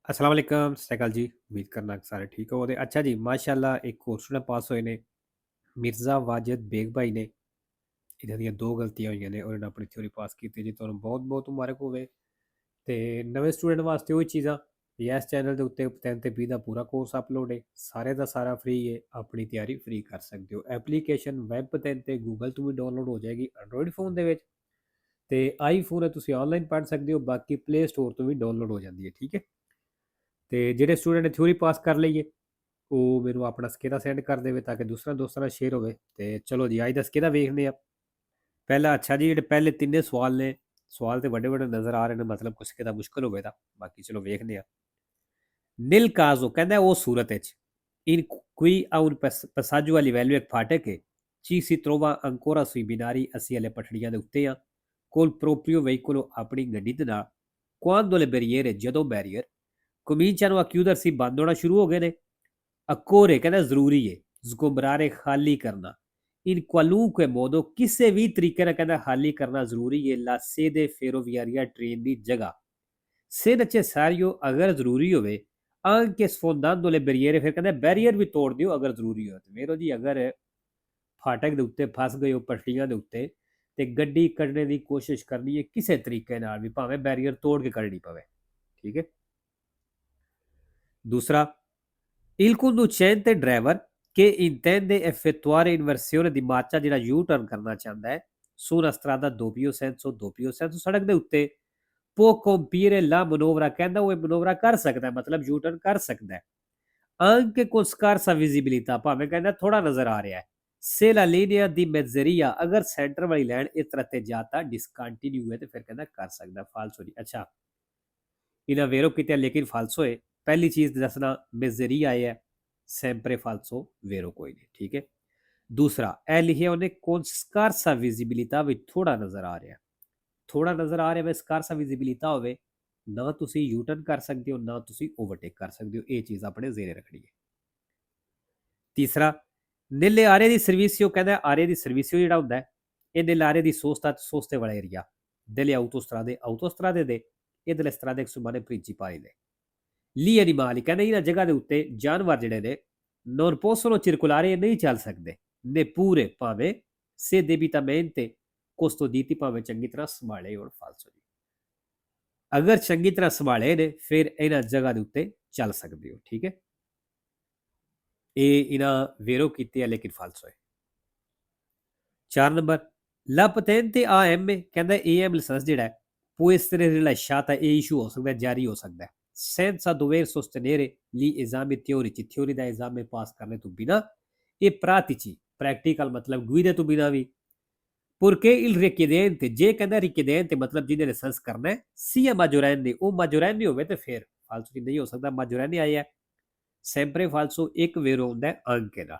अस्सलाम वालेकुम, सत श्री अकाल जी। उम्मीद करना कि सारे ठीक हो। अच्छा जी, माशाअल्लाह एक कोर्स स्टूडेंट पास होए ने, मिर्ज़ा वाजिद बेग भाई ने। इन्हां ਦੀਆਂ ਦੋ ਗਲਤੀਆਂ ਹੋਈਆਂ ਨੇ ਔਰ ਇਹਨਾਂ ਆਪਣੀ ਥਿਊਰੀ ਪਾਸ ਕੀਤੀ ਜੀ। ਤੁਹਾਨੂੰ ਬਹੁਤ-ਬਹੁਤ ਮੁਬਾਰਕ ਹੋਵੇ। ਤੇ ਨਵੇਂ ਸਟੂਡੈਂਟ ਵਾਸਤੇ ਉਹੀ ਚੀਜ਼ਾਂ ਇਸ ਚੈਨਲ ਦੇ ਉੱਤੇ 3 ਤੇ 20 ਦਾ ਪੂਰਾ ਕੋਰਸ ਅਪਲੋਡ ਹੈ। ਸਾਰੇ ਦਾ ਸਾਰਾ ਫ੍ਰੀ ਹੈ। ਆਪਣੀ ਤਿਆਰੀ ਫ੍ਰੀ ਕਰ ਸਕਦੇ ਹੋ। ਐਪਲੀਕੇਸ਼ਨ ਵੈਬ 3 ਤੇ ਗੂਗਲ ਤੋਂ ਵੀ ਡਾਊਨਲੋਡ ਹੋ ਜਾਏਗੀ ਐਂਡਰੋਇਡ ਫੋਨ ਦੇ ਵਿੱਚ, ਤੇ ਆਈਫੋਨ ਹੈ ਤੁਸੀਂ ਆਨਲਾਈਨ ਪੜ੍ਹ ਸਕਦੇ ਹੋ। ਬਾਕੀ ਪਲੇ ਸਟੋਰ ਤੋਂ ਵੀ ਡਾਊਨਲੋਡ ਹੋ ਜਾਂਦੀ ਹੈ। ਠੀਕ ਹੈ। ਤੇ ਜਿਹੜੇ ਸਟੂਡੈਂਟ ਨੇ ਥਿਊਰੀ ਪਾਸ ਕਰ ਲਈ ਹੈ ਉਹ ਮੈਨੂੰ ਆਪਣਾ ਸਕੇਦਾ ਸੈਂਡ ਕਰ ਦੇਵੇ ਤਾਂ ਕਿ ਦੂਸਰਾ ਦੋਸਤਾਂ ਨਾਲ ਸ਼ੇਅਰ ਹੋਵੇ। ਤੇ ਚਲੋ ਜੀ ਅੱਜ ਦਾ ਸਕੇਦਾ ਵੇਖਦੇ ਆ। ਪਹਿਲਾ ਅੱਛਾ ਜੀ, ਜਿਹੜੇ ਪਹਿਲੇ ਤਿੰਨੇ ਸਵਾਲ ਨੇ, ਸਵਾਲ ਤੇ ਵੱਡੇ ਵੱਡੇ ਨਜ਼ਰ ਆ ਰਹੇ ਨੇ, ਮਤਲਬ ਕੁਛ ਸਕੇਦਾ ਮੁਸ਼ਕਲ ਹੋਵੇ ਤਾਂ ਬਾਕੀ ਚਲੋ ਵੇਖਦੇ ਆ। ਨੀਲ ਕਾਜ਼ੋ ਕਹਿੰਦਾ ਉਹ ਸੂਰਤ ਵਿੱਚ in qui ha un passaggio a livello e fatiche ci si trova ancora sui binari assi alle ਪਟੜੀਆਂ ਦੇ ਉੱਤੇ ਆ col proprio veicolo ਆਪਣੀ ਗੱਡੀ ਦੇ ਨਾਲ quando le barriere ਜਦੋਂ ਬੈਰੀਅਰ cominciano a chiudersi ਬੰਦ ਹੋਣਾ ਸ਼ੁਰੂ ਹੋ ਗਏ ਨੇ ਅਕੋਰੇ ਕਹਿੰਦਾ ਜ਼ਰੂਰੀ ਹੈ sgombrare ਖਾਲੀ ਕਰਨਾ in qualunque modo ਕਿਸੇ ਵੀ ਤਰੀਕੇ ਨਾਲ ਕਹਿੰਦਾ ਖਾਲੀ ਕਰਨਾ ਜ਼ਰੂਰੀ ਹੈ la sede ferroviaria train ਦੀ ਜਗ੍ਹਾ se necessario ਅਗਰ ਜ਼ਰੂਰੀ ਹੋਵੇ anche sfondando le barriere ਫਿਰ ਕਹਿੰਦਾ ਬੈਰੀਅਰ ਵੀ ਤੋੜ ਦਿਓ ਅਗਰ ਜ਼ਰੂਰੀ ਹੋਵੇ। ਤੇ ਮੇਰੋ ਜੀ ਅਗਰ ਫਾਟਕ ਦੇ ਉੱਤੇ ਫਸ ਗਏ ਹੋ ਪਟੜੀਆਂ ਦੇ ਉੱਤੇ ਤੇ ਗੱਡੀ ਕੱਢਣੇ ਦੀ ਕੋਸ਼ਿਸ਼ ਕਰਨੀ ਹੈ ਕਿਸੇ ਤਰੀਕੇ ਨਾਲ ਵੀ, ਭਾਵੇਂ ਬੈਰੀਅਰ ਤੋੜ ਕੇ ਕੱਢਣੀ ਪਵੇ। ਠੀਕ ਹੈ। ਦੂਸਰਾ, il conducente driver che intende effettuare inversione di marcia ਜਿਹੜਾ ਯੂ ਟਰਨ ਕਰਨਾ ਚਾਹੁੰਦਾ ਹੈ su una strada doppio senso ਸੜਕ ਦੇ ਉੱਤੇ può compiere la manovra ਕਹਿੰਦਾ ਉਹ ਮਨੋਵਰਾ ਕਰ ਸਕਦਾ, ਮਤਲਬ ਯੂ ਟਰਨ ਕਰ ਸਕਦਾ ਹੈ anche con scarsa visibilità ਭਾਵੇਂ ਕਹਿੰਦਾ ਥੋੜਾ ਨਜ਼ਰ ਆ ਰਿਹਾ ਹੈ se la linea di mezzeria ਅਗਰ ਸੈਂਟਰ ਵਾਲੀ ਲਾਈਨ ਇਸ ਤਰ੍ਹਾਂ ਤੇ ਜਾਤਾ ਡਿਸਕੰਟੀਨਿਊ ਹੈ ਤੇ ਫਿਰ ਕਹਿੰਦਾ ਕਰ ਸਕਦਾ। ਫਾਲਸੋ ਜੀ। ਅੱਛਾ, ਇਹਨਾਂ ਵੇਰੋ ਕਿਤੇ ਲੇਕਿਨ ਫਾਲਸੋ ਹੈ। ਪਹਿਲੀ ਚੀਜ਼ ਦੱਸਣਾ ਮezzeria ਹੈ, sempre falso vero ਕੋਈ ਨਹੀਂ। ਠੀਕ ਹੈ। ਦੂਸਰਾ, ਇਹ ਲਿਖਿਆ ਉਹਨੇ con scarsa visibilità ਵਿੱਚ ਥੋੜਾ ਨਜ਼ਰ ਆ ਰਿਹਾ, ਥੋੜਾ ਨਜ਼ਰ ਆ ਰਿਹਾ ਵੇ scarsa visibilità ਹੋਵੇ ਨਾ ਤੁਸੀਂ ਯੂ ਟਰਨ ਕਰ ਸਕਦੇ ਹੋ ਨਾ ਤੁਸੀਂ ਓਵਰਟੇਕ ਕਰ ਸਕਦੇ ਹੋ। ਇਹ ਚੀਜ਼ ਆਪਣੇ ਜ਼ੇਰੇ ਰੱਖਣੀ ਹੈ। ਤੀਸਰਾ, nelle aree di servizio ਕਹਿੰਦਾ ਆਰੇ ਦੀ ਸਰਵਿਸਿਓ ਜਿਹੜਾ ਹੁੰਦਾ ਹੈ ਇਹ nelle aree di sosta soste ਵਾਲਾ ਏਰੀਆ delle autostrade ਦੇ e delle strade exumane principali ਦੇ lì animali ਕਹਿੰਦਾ ਇਹਨਾਂ ਜਗ੍ਹਾ ਦੇ ਉੱਤੇ ਜਾਨਵਰ ਜਿਹੜੇ ਨੇ non possono circolare ਨਹੀਂ ਚੱਲ ਸਕਦੇ neppure ਭਾਵੇਂ se debitamente custoditi ਭਾਵੇਂ ਚੰਗੀ ਤਰ੍ਹਾਂ ਸੰਭਾਲੇ ਹੋਣ। ਫਾਲਸੋ ਜੀ। ਅਗਰ ਚੰਗੀ ਤਰ੍ਹਾਂ ਸੰਭਾਲੇ ਨੇ ਫਿਰ ਇਹਨਾਂ ਜਗ੍ਹਾ ਦੇ ਉੱਤੇ ਚੱਲ ਸਕਦੇ ਹੋ। ਠੀਕ ਹੈ। ਇਹ ਇਹਨਾਂ ਵੇਰੋ ਕੀਤੇ ਆ ਲੇਕਿਨ ਫਾਲਸੋ ਹੈ। 4 ਨੰਬਰ, la patente AM ਕਹਿੰਦਾ AM ਲਾਇਸੈਂਸ ਜਿਹੜਾ ਹੈ può essere rilasciata ਇਹ ਇਸ਼ੂ ਹੋ ਸਕਦਾ, ਜਾਰੀ ਹੋ ਸਕਦਾ ਹੈ senza dover sostenere gli esami teorici theory ਦਾ ਐਗਜ਼ਾਮ ਪਾਸ ਕਰਨੇ ਤੋਂ ਬਿਨਾ ਇਹ pratici ਪ੍ਰੈਕਟੀਕਲ ਮਤਲਬ ਗੁਈਦੇ ਤੋਂ ਬਿਨਾ ਵੀ porque il richiedente ਜੇ ਕਹਿੰਦਾ richiedente ਮਤਲਬ ਜਿਹਨੇ ਲਾਇਸੈਂਸ ਕਰਨਾ ਹੈ sia maggiorenne ਉਹ maggiorenne ਹੋਵੇ ਤੇ ਫਿਰ ਫਾਲਸੋ ਨਹੀਂ ਹੋ ਸਕਦਾ। maggiorenne ਆਇਆ sempre falso ਇੱਕ ਵੇਰੋ ਹੁੰਦਾ ਹੈ anche ਦਾ।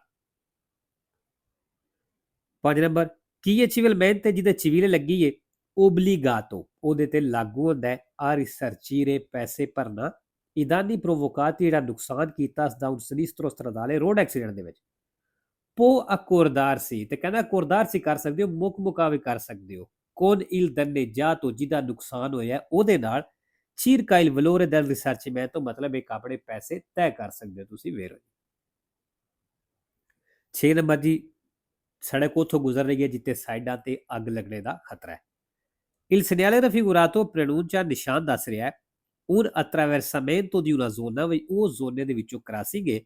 5 ਨੰਬਰ, ਕੀ ਇਹ civilmente ਜਿਹਦੇ civile ਲੱਗੀ ਏ obbligato ਉਹਦੇ ਤੇ ਲਾਗੂ ਹੁੰਦਾ ਹੈ a risarcire ਪੈਸੇ ਭਰਨਾ i danni provocati ਜਿਹੜਾ ਨੁਕਸਾਨ ਕੀਤਾ ਦਾ un sinistro stradale road accident ਦੇ ਵਿੱਚ può accordarsi ਤੇ ਕਹਿੰਦਾ accordarsi ਕਰ ਸਕਦੇ ਹੋ, ਮੁੱਖ ਮੁਕਾਵੇ ਕਰ ਸਕਦੇ ਹੋ con il danneggiato ਜਿਹਦਾ ਨੁਕਸਾਨ ਹੋਇਆ ਉਹਦੇ ਨਾਲ circa il valore del risarcimento ਮਤਲਬ ਇੱਕ ਆਪਣੇ ਪੈਸੇ ਤੈਅ ਕਰ ਸਕਦੇ ਹੋ ਤੁਸੀਂ ਵੇਰੋ। 6 ਨੰਬਰ ਜੀ, ਸੜਕ ਉੱਥੋਂ ਗੁਜ਼ਰ ਰਹੀ ਹੈ ਜਿੱਥੇ ਸਾਈਡਾਂ ਤੇ ਅੱਗ ਲੱਗਣੇ ਦਾ ਖਤਰਾ ਹੈ। Il segnale raffigurato preannuncia ਨਿਸ਼ਾਨ ਦੱਸ ਰਿਹਾ ਹੈ un attraversamento di una zona ਵੀ ਉਹ ਜ਼ੋਨੇ ਦੇ ਵਿੱਚੋਂ ਕ੍ਰਾਸਿੰਗ ਹੈ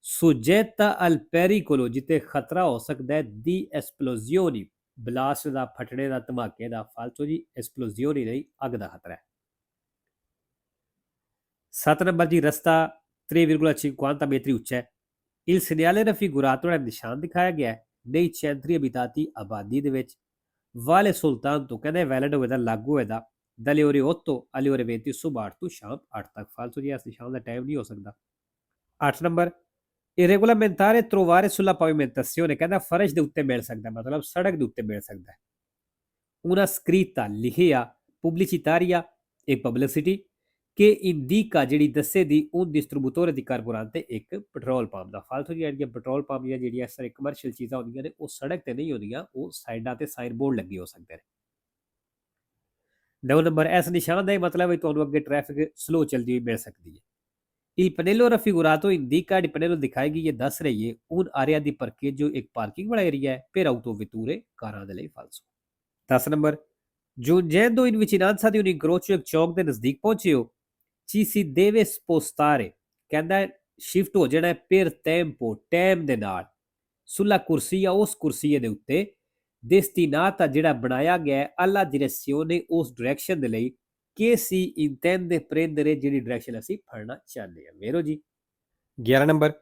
soggetta al pericolo ਜਿੱਥੇ ਖਤਰਾ ਹੋ ਸਕਦਾ ਹੈ di esplosioni ਬਲਾਸਟ ਦਾ, ਫਟਣੇ ਦਾ, ਧਮਾਕੇ ਦਾ। ਫਾਲਤੂ ਜੀ, esplosioni ਨਹੀਂ, ਅੱਗ ਦਾ ਖਤਰਾ ਹੈ। 7 ਨੰਬਰ ਜੀ, ਰਸਤਾ 3,50 ਮੀਟਰ ਉੱਚਾ ਹੈ। il segnale raffigurato ਜਿਹੜਾ ਨਿਸ਼ਾਨ ਦਿਖਾਇਆ ਗਿਆ ਹੈ nei centri abitati ਆਬਾਦੀ ਦੇ ਵਿੱਚ ਵਾਲੇ ਸੁਲਤਾਨ ਤੋਂ ਕਹਿੰਦੇ ਵੈਲਿਡ ਹੋਵੇਗਾ, ਲਾਗੂ ਹੋਵੇਗਾ dalle ore 8 alle ore 20 ਸੁਬਾਹ 8 ਤੋਂ ਸ਼ਾਮ 8 ਤੱਕ। ਫਾਲਤੂ ਜੀ, ਇਸ ਨਿਸ਼ਾਨ ਦਾ ਟਾਈਮ ਨਹੀਂ ਹੋ ਸਕਦਾ। 8 ਨੰਬਰ, ਇਹ regolamentare trovare sulla pavimentazione ਕਹਿੰਦਾ ਫਰਸ਼ ਦੇ ਉੱਤੇ ਮਿਲ ਸਕਦਾ, ਮਤਲਬ ਸੜਕ ਦੇ ਉੱਤੇ ਮਿਲ ਸਕਦਾ ਹੈ una scritta ਲਿਖਿਆ pubblicitaria e publicity ਕਿ ਇੰਡੀਕਾ ਜਿਹੜੀ ਦੱਸੇ ਦੀ un distributore di carburante ਇੱਕ ਪੈਟਰੋਲ ਪੰਪ ਦਾ। ਫਾਲਤੂ ਜਿਹੜੀਆਂ ਪੈਟਰੋਲ ਪੰਪ ਦੀਆਂ ਜਿਹੜੀਆਂ ਇਸ ਤਰ੍ਹਾਂ ਕਮਰਸ਼ੀਅਲ ਚੀਜ਼ਾਂ ਹੁੰਦੀਆਂ ਨੇ ਉਹ ਸੜਕ ਤੇ ਨਹੀਂ ਹੁੰਦੀਆਂ, ਉਹ ਸਾਈਡਾਂ ਤੇ ਸਾਈਨ ਬੋਰਡ ਲੱਗੇ ਹੋ ਸਕਦੇ ਨੇ। 9 ਨੰਬਰ, ਇਸ ਨਿਸ਼ਾਨ ਦਾ ਇਹ ਮਤਲਬ ਹੈ ਤੁਹਾਨੂੰ ਅੱਗੇ ਟ੍ਰੈਫਿਕ ਸਲੋ ਚੱਲਦੀ ਹੋਈ ਮਿਲ ਸਕਦੀ ਹੈ। Il pannello raffigurato indica, il pannello दिखाएगी ये दस रही है un area di parcheggio एक पार्किंग वाला एरिया है per autovetture ਕਾਰਾਂ ਦੇ ਲਈ falso। 10 number giungendo in vicinanza di un incrocio ਇੱਕ ਚੌਕ ਦੇ ਨਜ਼ਦੀਕ ਪਹੁੰਚੇ ਹੋ ci si deve spostare ਕਹਿੰਦਾ ਸ਼ਿਫਟ ਹੋ ਜਾਣਾ per tempo ਟਾਈਮ ਦੇ ਨਾਲ sulla corsia ਉਸ ਕੁਰਸੀਏ ਦੇ ਉੱਤੇ destinata ਜਿਹੜਾ ਬਣਾਇਆ ਗਿਆ ਹੈ alla direzione ਉਸ ਡਾਇਰੈਕਸ਼ਨ ਦੇ ਲਈ che si intende prendere ਜਿਹੜੀ ਡਾਇਰੈਕਸ਼ਨ ਅਸੀਂ ਫੜਨਾ ਚਾਹੁੰਦੇ ਹਾਂ ਵੇਰੋ ਜੀ। 11 ਨੰਬਰ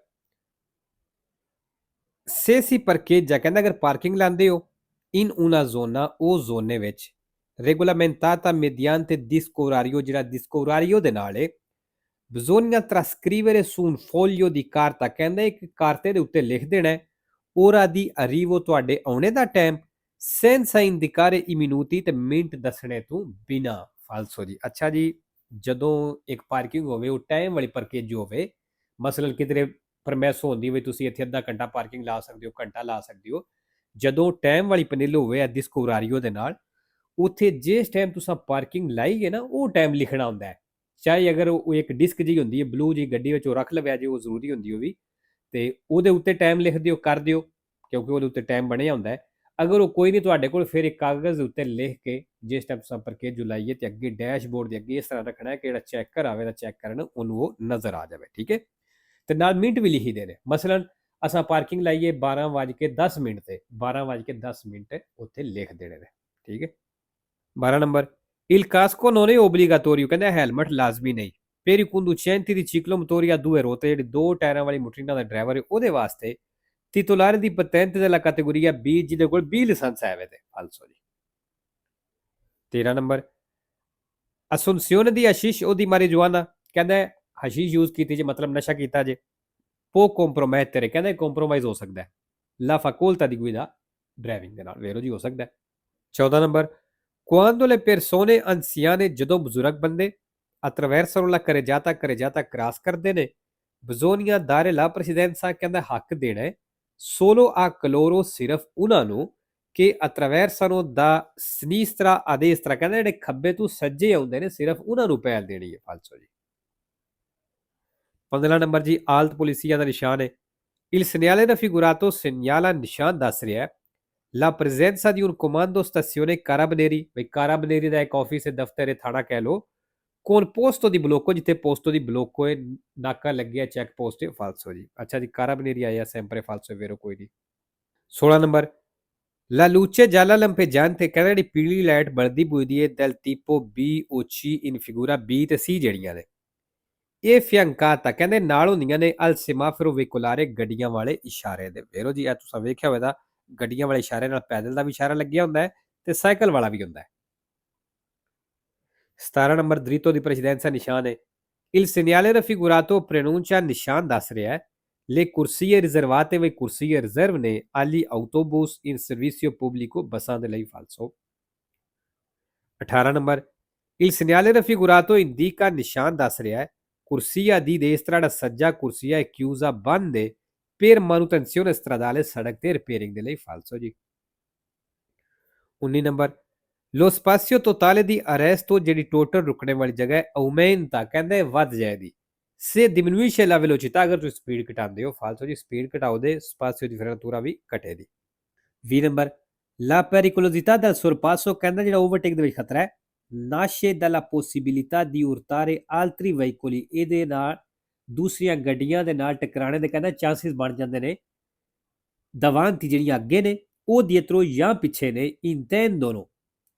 se si parcheggia ਕਹਿੰਦਾ ਅਗਰ ਪਾਰਕਿੰਗ ਲਾਉਂਦੇ ਹੋ in una zona ਉਹ ਜ਼ੋਨੇ ਵਿੱਚ regolamentata mediante disco orario ਜਿਹੜਾ disco orario ਦੇ ਨਾਲ ਹੈ bisogna trascrivere su un foglio di carta ਕਹਿੰਦਾ ਇੱਕ ਕਾਰਤੇ ਦੇ ਉੱਤੇ ਲਿਖ ਦੇਣਾ ਹੈ ora di arrivo ਤੁਹਾਡੇ ਆਉਣੇ ਦਾ time senza indicare i minuti ਤੇ ਮਿੰਟ ਦੱਸਣੇ ਤੋਂ ਬਿਨਾ ਫਾਲਸੋ ਜੀ। ਅੱਛਾ ਜੀ ਜਦੋਂ ਇੱਕ ਪਾਰਕਿੰਗ ਹੋਵੇ ਉਹ ਟਾਈਮ ਵਾਲੀ ਪਾਰਕਿੰਗ ਹੋਵੇ ਮਸਲਨ ਕਿਧਰੇ ਪਰਮਿਸ ਹੁੰਦੀ ਹੋਵੇ ਤੁਸੀਂ ਇੱਥੇ ਅੱਧਾ ਘੰਟਾ ਪਾਰਕਿੰਗ ਲਾ ਸਕਦੇ ਹੋ ਘੰਟਾ ਲਾ ਸਕਦੇ ਹੋ ਜਦੋਂ ਟਾਈਮ ਵਾਲੀ ਪਨਿਲ ਹੋਵੇ ਡਿਸਕੋ ਰਾਰੀਓ ਦੇ ਨਾਲ ਉੱਥੇ ਜਿਸ ਟਾਈਮ ਤੁਸੀਂ ਪਾਰਕਿੰਗ ਲਾਈਏ ਨਾ ਉਹ ਟਾਈਮ ਲਿਖਣਾ ਹੁੰਦਾ ਹੈ ਚਾਹੇ ਅਗਰ ਉਹ ਇੱਕ ਡਿਸਕ ਜੀ ਹੁੰਦੀ ਹੈ ਬਲੂ ਜੀ ਗੱਡੀ ਵਿੱਚ ਉਹ ਰੱਖ ਲਵਿਆ ਜੇ ਉਹ ਜ਼ਰੂਰੀ ਹੁੰਦੀ ਉਹ ਵੀ ਤੇ ਉਹਦੇ ਉੱਤੇ ਟਾਈਮ ਲਿਖ ਦਿਓ ਕਰ ਦਿਓ ਕਿਉਂਕਿ ਉਹਦੇ ਉੱਤੇ ਟਾਈਮ ਬਣਿਆ ਹੁੰਦਾ ਹੈ ਅਗਰ ਉਹ ਕੋਈ ਨਹੀਂ ਤੁਹਾਡੇ ਕੋਲ ਫਿਰ ਇੱਕ ਕਾਗਜ਼ ਦੇ ਉੱਤੇ ਲਿਖ ਕੇ ਜਿਸ ਟਾਈਮ ਤੁਸੀਂ ਪਰਕੇ ਜੁਲਾਈਏ ਤੇ ਅੱਗੇ ਡੈਸ਼ਬੋਰਡ ਦੇ ਅੱਗੇ ਇਸ ਤਰ੍ਹਾਂ ਰੱਖਣਾ ਹੈ ਕਿ ਜਿਹੜਾ ਚੈੱਕਰ ਆਵੇ ਤਾਂ ਚੈੱਕ ਕਰਨ ਉਹਨੂੰ ਉਹ ਨਜ਼ਰ ਆ ਜਾਵੇ ਠੀਕ ਹੈ ਤੇ ਨਾਲ ਮਿੰਟ ਵੀ ਲਿਖੀ ਦੇ ਨੇ ਮਸਲਨ ਅਸਾਂ ਪਾਰਕਿੰਗ ਲਾਈਏ 12:10 ਤੇ 12:10 ਉੱਥੇ ਲਿਖ ਦੇਣੇ ਨੇ ਠੀਕ ਹੈ। 12 number il casco non è obbligatorio ਕਹਿੰਦਾ ਹੈਲਮਟ ਲਾਜ਼ਮੀ ਨਹੀਂ per i conducenti di ciclomotori a due ruote ਜਿਹੜੀ ਦੋ ਟਾਇਰਾਂ ਵਾਲੀ ਮੋਟਰਸਾਈਕਲ ਦਾ ਡਰਾਈਵਰ ਹੈ ਉਹਦੇ ਵਾਸਤੇ titolare di patente della categoria B ਜਿਹਦੇ ਕੋਲ B ਲਾਇਸੈਂਸ ਹੈ ਵੇ ਤੇ ਫਾਲਸੋ ਜੀ। 13 number assunzione di hashish o di marijuana ਕਹਿੰਦਾ ਹਸ਼ੀਸ਼ ਯੂਜ਼ ਕੀਤੀ ਜੇ ਮਤਲਬ ਨਸ਼ਾ ਕੀਤਾ ਜੇ può compromettere ਕਹਿੰਦਾ ਕੰਪਰੋਮਾਈਜ਼ ਹੋ ਸਕਦਾ ਹੈ la facoltà di guida driving ਦੇ ਨਾਲ ਵੇਰੋ ਜੀ ਹੋ ਸਕਦਾ ਹੈ। 14 number quando le persone anziane ਜਦੋਂ ਬਜ਼ੁਰਗ ਬੰਦੇ attraversano la carreggiata ਕ੍ਰਾਸ ਕਰਦੇ ਨੇ bisogna dare la precedenza ਕਹਿੰਦਾ ਹੱਕ ਦੇਣਾ ਹੈ solo a coloro ਸਿਰਫ ਉਹਨਾਂ ਨੂੰ ਕਿ attraversano da sinistra a destra ਕਹਿੰਦਾ ਜਿਹੜੇ ਖੱਬੇ ਤੋਂ ਸੱਜੇ ਆਉਂਦੇ ਨੇ ਸਿਰਫ ਉਹਨਾਂ ਨੂੰ ਪਹਿਲ ਦੇਣੀ ਹੈ ਫਾਲਸੋ ਜੀ। 15 ਨੰਬਰ ਜੀ ਆਲਤ ਪੁਲਿਸੀਆ ਦਾ ਨਿਸ਼ਾਨ ਹੈ il segnale raffigurato segnala ਨਿਸ਼ਾਨ ਦੱਸ ਰਿਹਾ ਹੈ la presenza di un comando stazione carabinieri ਬਈ carabinieri ਦਾ ਇੱਕ ਆਫਿਸ ਹੈ ਦਫ਼ਤਰ ਹੈ ਥਾਣਾ ਕਹਿ ਲਓ con posto di blocco ਜਿੱਥੇ posto di blocco ਹੈ ਨਾਕਾ ਲੱਗਿਆ ਚੈੱਕ ਪੋਸਟ ਹੈ ਫਾਲਸੋ ਜੀ। ਅੱਛਾ ਜੀ carabinieri ਆਇਆ sempre falso è vero ਕੋਈ ਨਹੀਂ। 16 number la luce gialla lampeggiante ਕਹਿੰਦਾ ਜਿਹੜੀ ਪੀਲੀ ਲਾਈਟ ਬਲਦੀ ਬੁਝਦੀ ਹੈ del tipo B o C in figura B ਤੇ C ਜਿਹੜੀਆਂ ਨੇ ਇਹ ਫਿਅੰਕਾਤਾ ਕਹਿੰਦੇ ਨਾਲ ਹੁੰਦੀਆਂ ਨੇ ਅਲ ਸਿਮਾਫਰੋ ਵਹੀਕੁਲਾਰੇ ਗੱਡੀਆਂ ਵਾਲੇ ਇਸ਼ਾਰੇ ਦੇ ਵੇਰੋ ਜੀ ਇਹ ਤੁਸੀਂ ਵੇਖਿਆ ਹੋਵੇਗਾ ਗੱਡੀਆਂ ਵਾਲੇ ਇਸ਼ਾਰੇ ਨਾਲ ਪੈਦਲ ਦਾ ਵੀ ਇਸ਼ਾਰਾ ਲੱਗਿਆ ਹੁੰਦਾ ਹੈ ਤੇ ਸਾਈਕਲ ਵਾਲਾ ਵੀ ਹੁੰਦਾ ਹੈ। 17 ਨੰਬਰ ਦ੍ਰਿਤੋ ਦੀ ਪ੍ਰੈਸੀਡੈਂਸਾ ਨਿਸ਼ਾਨ ਹੈ il segnale raffigurato preannuncia ਨਿਸ਼ਾਨ ਦੱਸ ਰਿਹਾ ਹੈ le corsie riservate ਵੇ ਕੁਰਸੀਏ ਰਿਜ਼ਰਵ ਨੇ agli autobus in servizio pubblico ਬੱਸਾਂ ਦੇ ਲਈ ਫਾਲਸੋ। 18 number il segnale raffigurato indica ਨਿਸ਼ਾਨ ਦੱਸ ਰਿਹਾ ਹੈ corsia di destra da ਸੱਜਾ ਕੁਰਸੀਆ chiusa ਬੰਦ ਹੈ per manutenzione stradale ਸੜਕ ਤੇ ਰਿਪੇਅਰਿੰਗ ਦੇ ਲਈ ਫਾਲਸੋ ਜੀ। 19 number lo spazio totale di arresto ਜਿਹੜੀ ਟੋਟਲ ਰੁਕਣੇ ਵਾਲੀ ਜਗ੍ਹਾ ਹੈ aumenta ਕਹਿੰਦੇ ਵੱਧ ਜਾਏਗੀ se diminuisce la velocità ਅਗਰ ਤੁਸੀਂ ਸਪੀਡ ਘਟਾਉਂਦੇ ਹੋ ਫਾਲਸੋ ਜੀ ਸਪੀਡ ਘਟਾਓ ਦੇ spazio di frenatura ਵੀ ਘਟੇਗੀ। 20 number la pericolosità del sorpasso ਕਹਿੰਦਾ ਜਿਹੜਾ ਓਵਰਟੇਕ ਦੇ ਵਿੱਚ ਖਤਰਾ ਹੈ nasce dalla possibilità di urtare altri veicoli ਇਹਦੇ ਨਾਲ ਦੂਸਰੀਆਂ ਗੱਡੀਆਂ ਦੇ ਨਾਲ ਟਕਰਾਣੇ ਦੇ ਕਹਿੰਦਾ ਚਾਂਸਸ ਬਣ ਜਾਂਦੇ ਨੇ davanti ਜਿਹੜੀਆਂ ਅੱਗੇ ਨੇ ਉਹ dietro ਜਾਂ ਪਿੱਛੇ ਨੇ intendono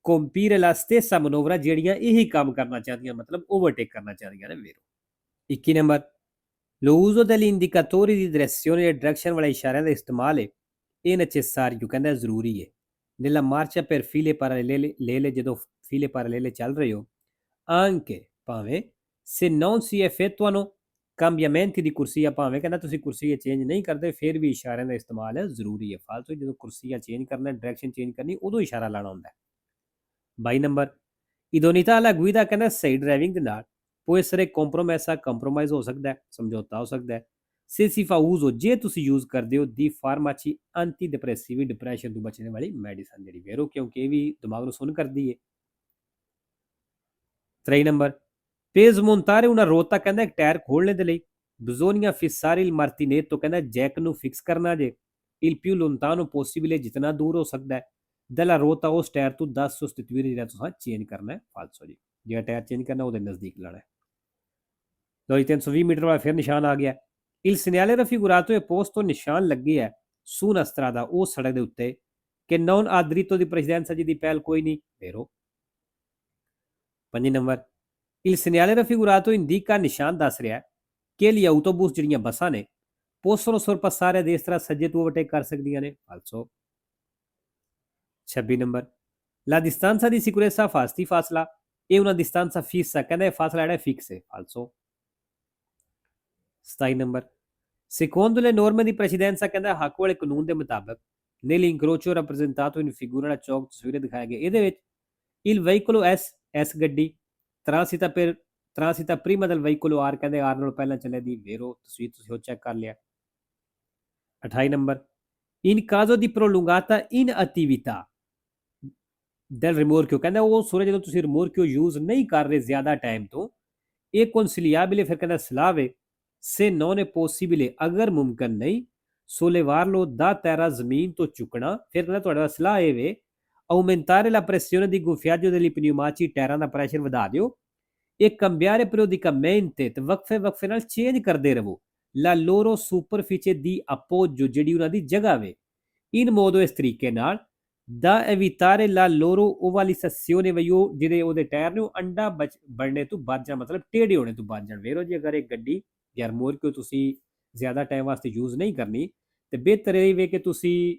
compiere la stessa manovra ਜਿਹੜੀਆਂ ਇਹੀ ਕੰਮ ਕਰਨਾ ਚਾਹੁੰਦੀਆਂ ਮਤਲਬ ਓਵਰਟੇਕ ਕਰਨਾ ਚਾਹੁੰਦੀਆਂ ਨੇ ਵੇਰੋ। 21 number lo uso degli indicatori di direzione e direction ਵਾਲੇ ਇਸ਼ਾਰਿਆਂ ਦਾ ਇਸਤੇਮਾਲ ਹੈ ਇਹ necessario ਕਹਿੰਦਾ ਜ਼ਰੂਰੀ ਹੈ nella marcia per file parallele ਜਦੋਂ file parallele ਚੱਲ ਰਹੇ ਹੋ anche ਭਾਵੇਂ se non si effettuano cambiamenti di corsia ਭਾਵੇਂ ਕਹਿੰਦਾ ਤੁਸੀਂ ਕੁਰਸੀਆ ਚੇਂਜ ਨਹੀਂ ਕਰਦੇ ਫਿਰ ਵੀ ਇਸ਼ਾਰਿਆਂ ਦਾ ਇਸਤੇਮਾਲ ਹੈ ਜ਼ਰੂਰੀ ਹੈ ਫਾਲਤੂ ਜਦੋਂ ਕੁਰਸੀਆ ਚੇਂਜ ਕਰਨਾ ਡਾਇਰੈਕਸ਼ਨ ਚੇਂਜ ਕਰਨੀ ਉਦੋਂ ਇਸ਼ਾਰਾ ਲਾਣਾ ਹੁੰਦਾ ਹੈ। 22 ਨੰਬਰ idoneità alla guida ਕਹਿੰਦਾ ਸਹੀ ਡਰਾਈਵਿੰਗ ਦੇ ਨਾਲ può essere compromessa ਕੰਪਰੋਮਾਈਜ਼ ਹੋ ਸਕਦਾ ਹੈ ਸਮਝੌਤਾ ਹੋ ਸਕਦਾ ਹੈ se si fa uso ਜੇ ਤੁਸੀਂ ਯੂਜ਼ ਕਰਦੇ ਹੋ ਦੀ ਫਾਰਮਾਚੀ ਐਂਟੀਡਿਪਰੈਸਿਵ ਡਿਪਰੈਸ਼ਨ ਤੋਂ ਬਚਣ ਵਾਲੀ ਮੈਡੀਸਨ ਜਿਹੜੀ ਵੇਰੋ ਕਿਉਂਕਿ ਇਹ ਵੀ ਦਿਮਾਗ ਨੂੰ ਸੁੰਨ ਕਰਦੀ ਹੈ। 23 number per smontare una rotta ਕਹਿੰਦਾ ਇੱਕ ਟਾਇਰ ਖੋਲਣੇ ਦੇ ਲਈ Bisogna fissare il martinetto, ਕਹਿੰਦਾ ਜੈਕ ਨੂੰ ਫਿਕਸ ਕਰਨਾ ਜੇ। Il più lontano possibile, ਜਿਤਨਾ ਦੂਰ ਹੋ ਸਕਦਾ ਹੈ। della ruota, ਉਸ ਟਾਇਰ ਤੋਂ 10 sostituire, ਜਿਹੜਾ ਤੁਸੀਂ ਚੇਂਜ ਕਰਨਾ ਹੈ। ਫਾਲਸੋ ਜੀ, ਜਿਹੜਾ ਟਾਇਰ ਚੇਂਜ ਕਰਨਾ ਉਹਦੇ ਨਜ਼ਦੀਕ ਲਾਣਾ ਹੈ। ਲਓ ਜੀ, 320 ਮੀਟਰ ਵਾਲਾ ਫਿਰ ਨਿਸ਼ਾਨ ਆ ਗਿਆ। Il segnale raffigurato è posto, ਨਿਸ਼ਾਨ ਲੱਗੇ ਹੈ su una strada, ਉਹ ਸੜਕ ਦੇ ਉੱਤੇ, che non ha diritto di precedenza, ਜਿਹਦੀ ਪਹਿਲ ਕੋਈ ਨਹੀਂ। vero। 5 number, il segnale raffigurato indica, ਨਿਸ਼ਾਨ ਦੱਸ ਰਿਹਾ ਹੈ ਕਿ gli autobus, ਜਿਹੜੀਆਂ ਬੱਸਾਂ ਨੇ, possono sorpassare a destra, ਸੱਜੇ ਤੋਂ ਓਵਰਟੇਕ ਕਰ ਸਕਦੀਆਂ ਨੇ। ਫਾਲਸੋ। 26 number, la distanza di sicurezza, ਫਾਸਤੀ ਫਾਸਲਾ, ਇਹ una distanza fissa, ਕਹਿੰਦਾ ਇਹ ਫਾਸਲਾ ਜਿਹੜਾ ਫਿਕਸ ਹੈ। ਫਾਲਸੋ। 27 number, secondo le norme di precedenza, ਕਹਿੰਦਾ ਹੱਕ ਵਾਲੇ ਕਾਨੂੰਨ ਦੇ ਮੁਤਾਬਕ, nell'incrocio rappresentato in figura, ਜਿਹੜਾ ਚੌਕ ਤਸਵੀਰ ਦਿਖਾਇਆ ਗਿਆ, ਇਹਦੇ ਵਿੱਚ il veicolo S ਗੱਡੀ transita prima del veicolo R, ਕਹਿੰਦੇ R ਨਾਲੋਂ ਪਹਿਲਾਂ ਚੱਲੇ ਦੀ। vero, ਤਸਵੀਰ ਤੁਸੀਂ ਉਹ ਚੈੱਕ ਕਰ ਲਿਆ। 28 number, in caso di prolungata inattività del rimorchio, ਕਹਿੰਦਾ ਉਹ ਸੂਰਜ ਜਦੋਂ ਤੁਸੀਂ ਰਿਮੋਰਕਿਓ ਯੂਜ਼ ਨਹੀਂ ਕਰ ਰਹੇ ਜ਼ਿਆਦਾ ਟਾਈਮ ਤੋਂ, ਇਹ consigliabile, ਫਿਰ ਕਹਿੰਦਾ ਸਲਾਹ ਵੇ, se non è possibile, ਅਗਰ ਮੁਮਕਨ ਨਹੀਂ, sollevarlo da terra, ਜ਼ਮੀਨ ਤੋਂ ਚੁੱਕਣਾ, ਫਿਰ ਕਹਿੰਦਾ ਤੁਹਾਡਾ ਸਲਾਹ ਇਹ ਵੇ, aumentare la pressione di gonfiaggio degli pneumatici, ਟਾਇਰਾਂ ਦਾ ਪ੍ਰੈਸ਼ਰ ਵਧਾ ਦਿਓ, e cambiare periodicamente, ਤੇ ਵਕਫੇ ਨਾਲ ਚੇਂਜ ਕਰਦੇ ਰਹੋ, la loro superficie di appoggio, ਜਿਹੜੀ ਉਹਨਾਂ ਦੀ ਜਗ੍ਹਾ ਵੇ, in modo, ਇਸ ਤਰੀਕੇ ਨਾਲ, da evitare la loro ovalizzazione, ਵਈ ਉਹ ਜਿਹੜੇ ਉਹਦੇ ਟਾਇਰ ਨੇ ਉਹ ਅੰਡਾ ਬਣਨੇ ਤੋਂ ਬਚ ਜਾਣ, ਮਤਲਬ ਟੇਢੇ ਹੋਣੇ ਤੋਂ ਬਚ ਜਾਣ। ਵੇਰੋ ਜੀ, ਅਗਰ ਇੱਕ ਗੱਡੀ ਜਾਂ ਰਿਮੋਰਕਿਓ ਤੁਸੀਂ ਜ਼ਿਆਦਾ ਟਾਈਮ ਵਾਸਤੇ ਯੂਜ਼ ਨਹੀਂ ਕਰਨੀ, ਤੇ ਬਿਹਤਰ ਇਹ ਵੇ ਕਿ ਤੁਸੀਂ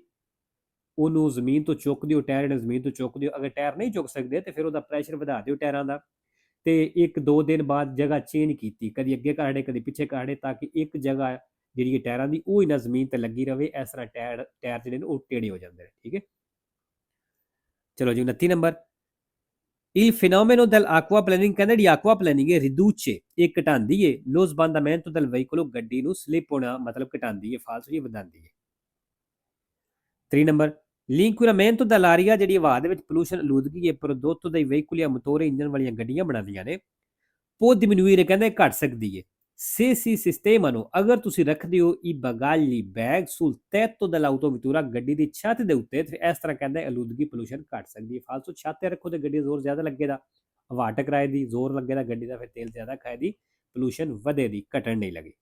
ਉਹਨੂੰ ਜ਼ਮੀਨ ਤੋਂ ਚੁੱਕ ਦਿਓ, ਟਾਇਰ ਜਿਹੜੇ ਜ਼ਮੀਨ ਤੋਂ ਚੁੱਕ ਦਿਓ। ਅਗਰ ਟਾਇਰ ਨਹੀਂ ਚੁੱਕ ਸਕਦੇ ਤੇ ਫਿਰ ਉਹਦਾ ਪ੍ਰੈਸ਼ਰ ਵਧਾ ਦਿਓ ਟਾਇਰਾਂ ਦਾ, ਤੇ 1-2 ਦਿਨ ਬਾਅਦ ਜਗ੍ਹਾ ਚੇਂਜ ਕੀਤੀ, ਕਦੀ ਅੱਗੇ ਕਾੜੇ ਕਦੀ ਪਿੱਛੇ ਕਾੜੇ, ਤਾਂ ਕਿ ਇੱਕ ਜਗ੍ਹਾ ਜਿਹੜੀ ਟਾਇਰਾਂ ਦੀ ਉਹ ਹੀ ਨਾ ਜ਼ਮੀਨ ਤੇ ਲੱਗੀ ਰਵੇ। ਇਸ ਤਰ੍ਹਾਂ ਟਾਇਰ ਜਿਹੜੇ ਨੇ ਉਹ ਟੇੜੇ ਹੋ ਜਾਂਦੇ ਨੇ। ਠੀਕ ਹੈ, ਚਲੋ ਜੀ। 29 ਨੰਬਰ, il fenomeno dell'acquaplaning, ਕਹਿੰਦਾ ਜਿਹੜੀ aquaplaning ਹੈ, riduce, ਇਹ ਘਟਾਉਂਦੀ ਹੈ, lo sbandamento del veicolo, ਗੱਡੀ ਨੂੰ ਸਲਿਪ ਹੋਣਾ ਮਤਲਬ ਘਟਾਉਂਦੀ ਹੈ, ਫਾਲਸੋ ਜੀ ਵਧਾਉਂਦੀ ਹੈ। 3 ਨੰਬਰ, l'inquinamento dell'aria, ਜਿਹੜੀ ਹਵਾ ਦੇ ਵਿੱਚ ਪੋਲੂਸ਼ਨ ਆਲੂਦਗੀ ਹੈ, prodotto dai veicoli a motore, engine ਵਾਲੀਆਂ ਗੱਡੀਆਂ ਬਣਾਉਂਦੀਆਂ ਨੇ, può diminuire, ਕਹਿੰਦਾ ਘਟ ਸਕਦੀ ਹੈ, se si sistemano, ਅਗਰ ਤੁਸੀਂ ਰੱਖਦੇ ਹੋ, i bagagli, bag, sul tetto dell'autovettura, ਗੱਡੀ ਦੀ ਛੱਤ ਦੇ ਉੱਤੇ, ਤੇ ਇਸ ਤਰ੍ਹਾਂ ਕਹਿੰਦਾ ਆਲੂਦਗੀ ਪੋਲੂਸ਼ਨ ਘਟ ਸਕਦੀ ਹੈ। ਫਾਲਸੋ ਛੱਤ ਤੇ ਰੱਖੋ ਤੇ ਗੱਡੀ ਦਾ ਜ਼ੋਰ ਜ਼ਿਆਦਾ ਲੱਗੇਗਾ, ਹਵਾ ਟਕਰਾਏ ਦੀ ਜ਼ੋਰ ਲੱਗੇਗਾ ਗੱਡੀ ਦਾ, ਫਿਰ ਤੇਲ ਜ਼ਿਆਦਾ ਖਾਏ ਦੀ, ਪੋਲੂਸ਼ਨ ਵਧੇ ਦੀ, ਘਟਣ ਨਹੀਂ ਲੱਗੇ।